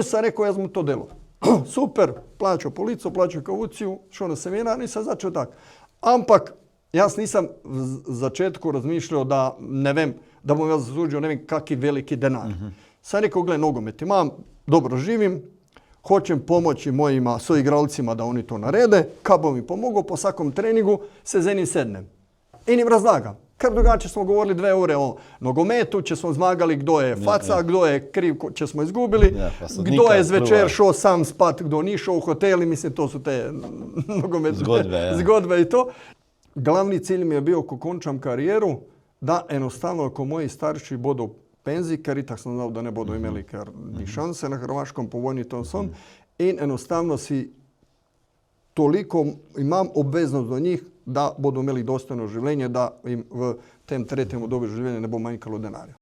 sam rekao, jaz mu to delo. Super, plačal polico, plačal kauciju, šel na seminar in sem začel tak. Ampak jaz nisam v začetku razmišljal, da ne vem, da bom jaz zaslužil ne vem kaki veliki denar. Sam rekao, gle, nogomet imam, dobro živim, hoćem pomoći mojima soigralcima da oni to narede, kad bom mi pomogao po svakom treningu, se z enim sednem. In jim razlagam. Ker drugače smo govorili 2 ure o nogometu, če smo zmagali, kdo je faca, kdo je kriv, če smo izgubili, kdo je zvečer šel sam spat, kdo ni šel v hotel, in mislim, to su te nogometne zgodbe i to. Glavni cilj mi je bio, ko končam karijeru, da enostavno, ko moji starši bodo v penziji, ker itak sam znal, da ne bodo imeli ker ni šanse na Hrvaškom po vojni to son, in enostavno si toliko imam obveznost do njih, da bodo imeli dostojno življenje, da jim v tem tretjem obdobju življenja ne bo manjkalo denarja.